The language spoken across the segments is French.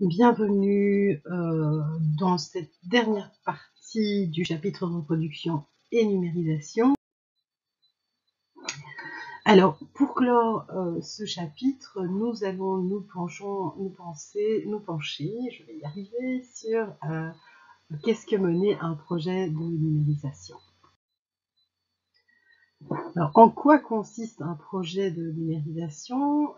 Bienvenue dans cette dernière partie du chapitre reproduction et numérisation. Alors, pour clore ce chapitre, nous allons nous pencher, je vais y arriver, sur qu'est-ce que mener un projet de numérisation. Alors, en quoi consiste un projet de numérisation?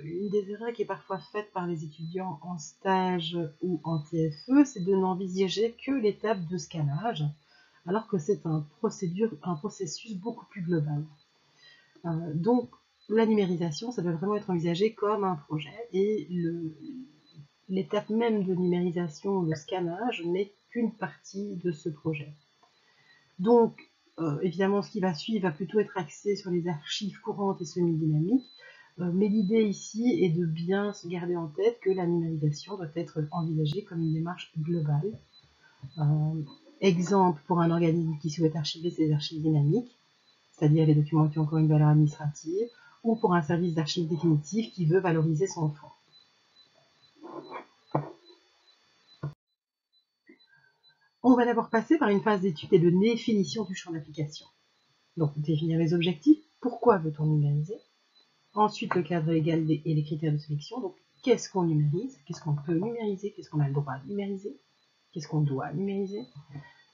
Une des erreurs qui est parfois faite par les étudiants en stage ou en TFE, c'est de n'envisager que l'étape de scannage, alors que c'est un processus beaucoup plus global. Donc, la numérisation, ça doit vraiment être envisagé comme un projet, et l'étape même de numérisation, le scannage, n'est qu'une partie de ce projet. Donc, évidemment, ce qui va suivre va plutôt être axé sur les archives courantes et semi-dynamiques, mais l'idée ici est de bien se garder en tête que la numérisation doit être envisagée comme une démarche globale. Exemple pour un organisme qui souhaite archiver ses archives dynamiques, c'est-à-dire les documents qui ont encore une valeur administrative, ou pour un service d'archives définitif qui veut valoriser son fonds. On va d'abord passer par une phase d'étude et de définition du champ d'application. Donc, définir les objectifs, pourquoi veut-on numériser? Ensuite, le cadre légal et les critères de sélection. Donc, qu'est-ce qu'on numérise? Qu'est-ce qu'on peut numériser? Qu'est-ce qu'on a le droit de numériser? Qu'est-ce qu'on doit numériser?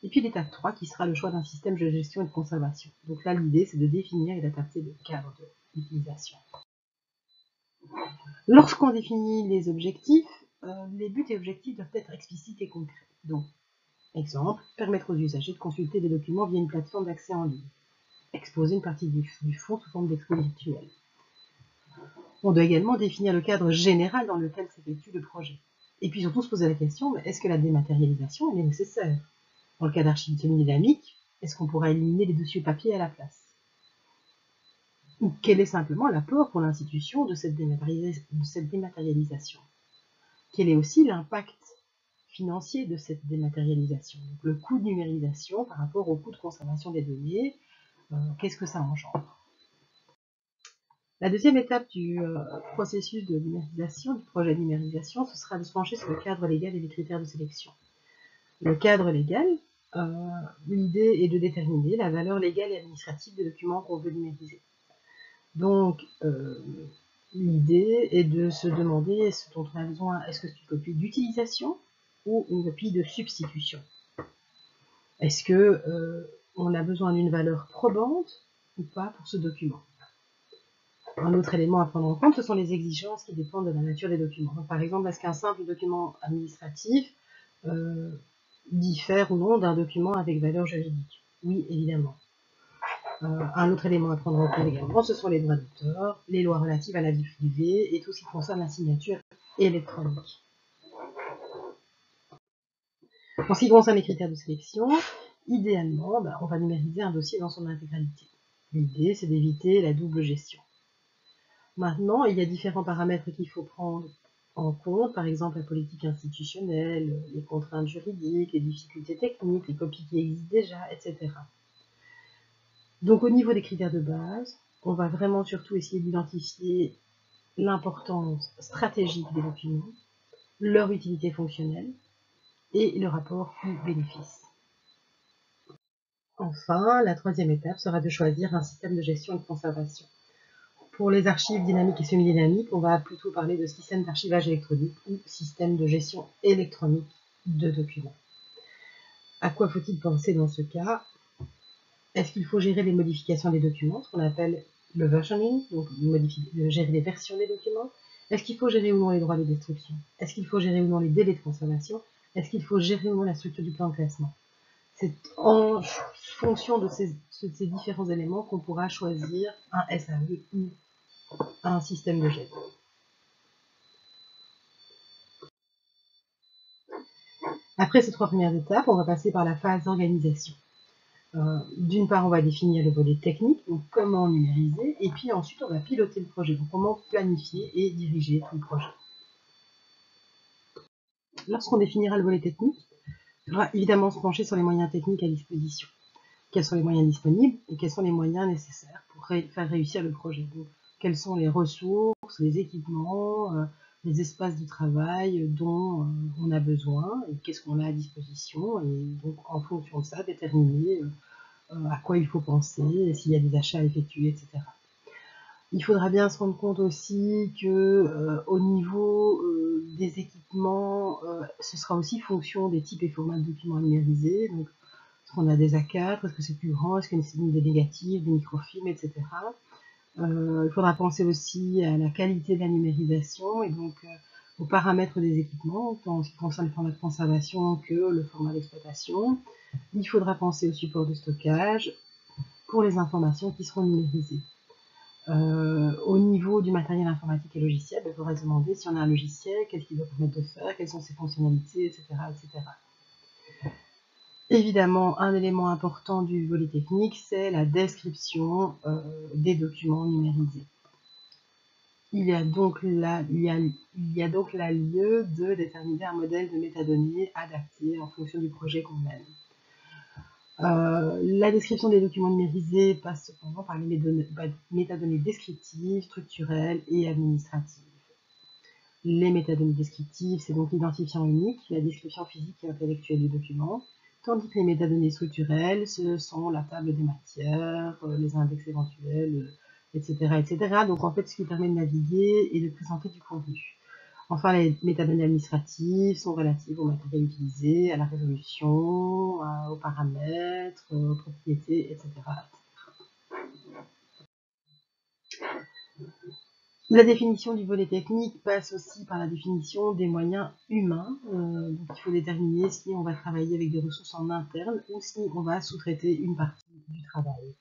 Et puis l'étape 3 qui sera le choix d'un système de gestion et de conservation. Donc là, l'idée, c'est de définir et d'adapter le cadre d'utilisation. Lorsqu'on définit les objectifs, les buts et objectifs doivent être explicites et concrets. Donc, exemple, permettre aux usagers de consulter des documents via une plateforme d'accès en ligne. Exposer une partie du fonds sous forme d'expo virtuel. On doit également définir le cadre général dans lequel s'effectue le projet. Et puis surtout se poser la question, est-ce que la dématérialisation est nécessaire? Dans le cas d'archives semi-dynamiques, est-ce qu'on pourra éliminer les dossiers papier à la place? Ou quel est simplement l'apport pour l'institution de cette dématérialisation? Quel est aussi l'impact financier de cette dématérialisation? Donc, le coût de numérisation par rapport au coût de conservation des données, qu'est-ce que ça engendre? La deuxième étape du processus de numérisation, du projet de numérisation, ce sera de se pencher sur le cadre légal et les critères de sélection. Le cadre légal, l'idée est de déterminer la valeur légale et administrative des documents qu'on veut numériser. Donc, l'idée est de se demander est-ce dont on a besoin, est-ce que c'est une copie d'utilisation ou une copie de substitution? Est-ce que on a besoin d'une valeur probante ou pas pour ce document? Un autre élément à prendre en compte, ce sont les exigences qui dépendent de la nature des documents. Donc, par exemple, est-ce qu'un simple document administratif diffère ou non d'un document avec valeur juridique? Oui, évidemment. Un autre élément à prendre en compte également, ce sont les droits d'auteur, les lois relatives à la vie privée et tout ce qui concerne la signature électronique. En ce qui concerne les critères de sélection, idéalement, on va numériser un dossier dans son intégralité. L'idée, c'est d'éviter la double gestion. Maintenant, il y a différents paramètres qu'il faut prendre en compte, par exemple la politique institutionnelle, les contraintes juridiques, les difficultés techniques, les copies qui existent déjà, etc. Donc au niveau des critères de base, on va vraiment surtout essayer d'identifier l'importance stratégique des documents, leur utilité fonctionnelle et le rapport coût-bénéfice. Enfin, la troisième étape sera de choisir un système de gestion et de conservation. Pour les archives dynamiques et semi-dynamiques, on va plutôt parler de système d'archivage électronique ou système de gestion électronique de documents. À quoi faut-il penser dans ce cas? Est-ce qu'il faut gérer les modifications des documents, ce qu'on appelle le versioning, donc gérer les versions des documents? Est-ce qu'il faut gérer ou non les droits de destruction? Est-ce qu'il faut gérer ou non les délais de conservation? Est-ce qu'il faut gérer ou non la structure du plan de classement? C'est en fonction de ces différents éléments qu'on pourra choisir un SAV ou un système de gestion. Après ces trois premières étapes, on va passer par la phase d'organisation. D'une part, on va définir le volet technique, donc comment numériser, et puis ensuite, on va piloter le projet, donc comment planifier et diriger tout le projet. Lorsqu'on définira le volet technique, on va évidemment se pencher sur les moyens techniques à disposition. Quels sont les moyens disponibles et quels sont les moyens nécessaires pour faire réussir le projet. Donc, quelles sont les ressources, les équipements, les espaces de travail dont on a besoin et qu'est-ce qu'on a à disposition, et donc en fonction de ça, déterminer à quoi il faut penser, s'il y a des achats à effectuer, etc. Il faudra bien se rendre compte aussi que au niveau des équipements, ce sera aussi fonction des types et formats de documents numérisés. Donc, est-ce qu'on a des A4, est-ce que c'est plus grand, est-ce qu'il y a des négatifs, des microfilms, etc. Il faudra penser aussi à la qualité de la numérisation et donc aux paramètres des équipements, tant en ce qui concerne le format de conservation que le format d'exploitation. Il faudra penser au support de stockage pour les informations qui seront numérisées. Au niveau du matériel informatique et logiciel, il faudra se demander si on a un logiciel, qu'est-ce qu'il doit permettre de faire, quelles sont ses fonctionnalités, etc. etc. Évidemment, un élément important du volet technique, c'est la description des documents numérisés. Il y a donc là lieu de déterminer un modèle de métadonnées adapté en fonction du projet qu'on mène. La description des documents numérisés passe cependant par les métadonnées descriptives, structurelles et administratives. Les métadonnées descriptives, c'est donc l'identifiant unique, la description physique et intellectuelle du document, tandis que les métadonnées structurelles, ce sont la table des matières, les index éventuels, etc., etc. Donc en fait, ce qui permet de naviguer et de présenter du contenu. Enfin, les métadonnées administratives sont relatives au matériel utilisé, à la résolution, aux paramètres, aux propriétés, etc. La définition du volet technique passe aussi par la définition des moyens humains. Donc il faut déterminer si on va travailler avec des ressources en interne ou si on va sous-traiter une partie du travail.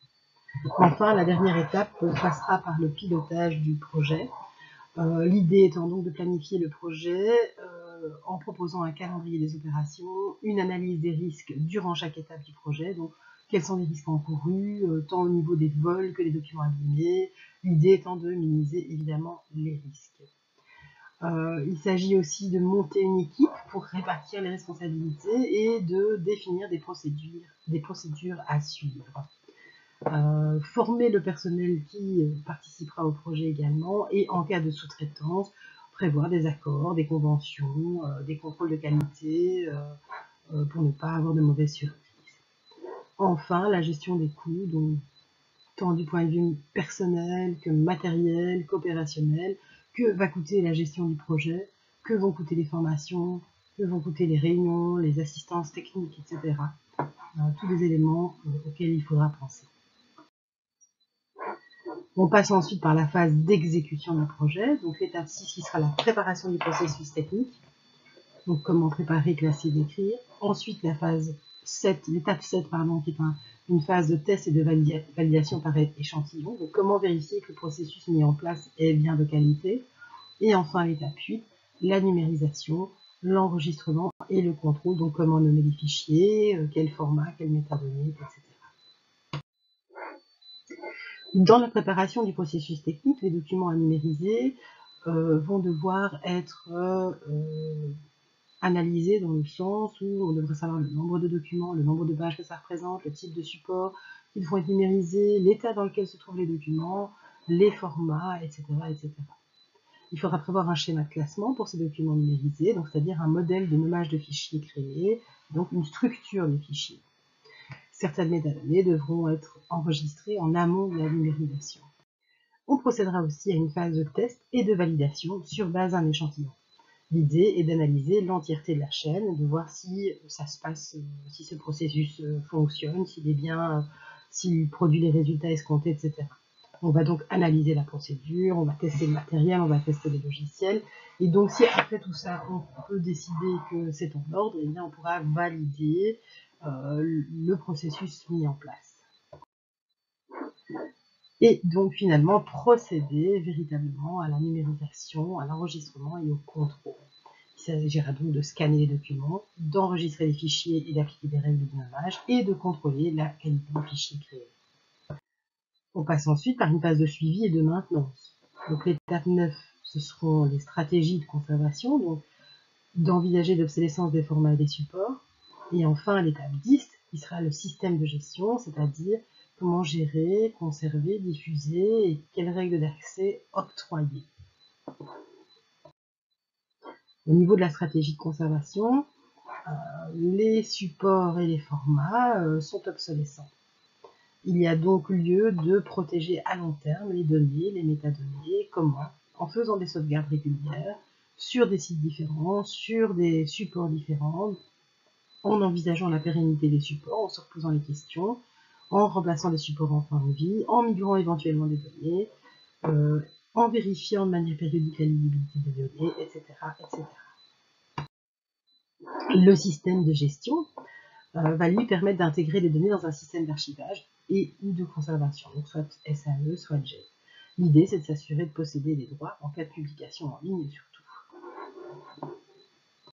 Enfin, la dernière étape passera par le pilotage du projet. L'idée étant donc de planifier le projet en proposant un calendrier des opérations, une analyse des risques durant chaque étape du projet, donc quels sont les risques encourus, tant au niveau des vols que des documents abîmés, l'idée étant de minimiser évidemment les risques. Il s'agit aussi de monter une équipe pour répartir les responsabilités et de définir des procédures à suivre. Former le personnel qui participera au projet également, et en cas de sous-traitance, prévoir des accords, des conventions, des contrôles de qualité pour ne pas avoir de mauvaises surprises. Enfin, la gestion des coûts, donc tant du point de vue personnel que matériel, qu'opérationnel, que va coûter la gestion du projet, que vont coûter les formations, que vont coûter les réunions, les assistances techniques, etc. Tous des éléments auxquels il faudra penser. On passe ensuite par la phase d'exécution du projet, donc l'étape 6 qui sera la préparation du processus technique, donc comment préparer, classer, décrire. Ensuite l'étape 7, qui est une phase de test et de validation par échantillon, donc comment vérifier que le processus mis en place est bien de qualité. Et enfin l'étape 8, la numérisation, l'enregistrement et le contrôle, donc comment nommer les fichiers, quel format, quelle métadonnée, etc. Dans la préparation du processus technique, les documents à numériser vont devoir être analysés dans le sens où on devrait savoir le nombre de documents, le nombre de pages que ça représente, le type de support qui vont être numérisés, l'état dans lequel se trouvent les documents, les formats, etc., etc. Il faudra prévoir un schéma de classement pour ces documents numérisés, donc c'est-à-dire un modèle de nommage de fichiers créé, donc une structure des fichiers. Certaines métadonnées devront être enregistrées en amont de la numérisation. On procédera aussi à une phase de test et de validation sur base d'un échantillon. L'idée est d'analyser l'entièreté de la chaîne, de voir si ça se passe, si ce processus fonctionne, s'il est bien, s'il produit les résultats escomptés, etc. On va donc analyser la procédure, on va tester le matériel, on va tester les logiciels, et donc si après tout ça on peut décider que c'est en ordre, eh bien on pourra valider le processus mis en place. Et donc finalement procéder véritablement à la numérisation, à l'enregistrement et au contrôle. Il s'agira donc de scanner les documents, d'enregistrer les fichiers et d'appliquer des règles de nommage et de contrôler la qualité des fichiers créés. On passe ensuite par une phase de suivi et de maintenance. Donc l'étape 9, ce seront les stratégies de conservation, donc d'envisager l'obsolescence des formats et des supports. Et enfin l'étape 10, qui sera le système de gestion, c'est-à-dire comment gérer, conserver, diffuser et quelles règles d'accès octroyer. Au niveau de la stratégie de conservation, les supports et les formats sont obsolescents. Il y a donc lieu de protéger à long terme les données, les métadonnées. Comment? En faisant des sauvegardes régulières sur des sites différents, sur des supports différents, en envisageant la pérennité des supports, en se reposant les questions, en remplaçant des supports en fin de vie, en migrant éventuellement des données, en vérifiant de manière périodique la lisibilité des données, etc., etc. Le système de gestion va lui permettre d'intégrer les données dans un système d'archivage et ou de conservation, donc soit SAE, soit JET. L'idée, c'est de s'assurer de posséder les droits en cas de publication en ligne sur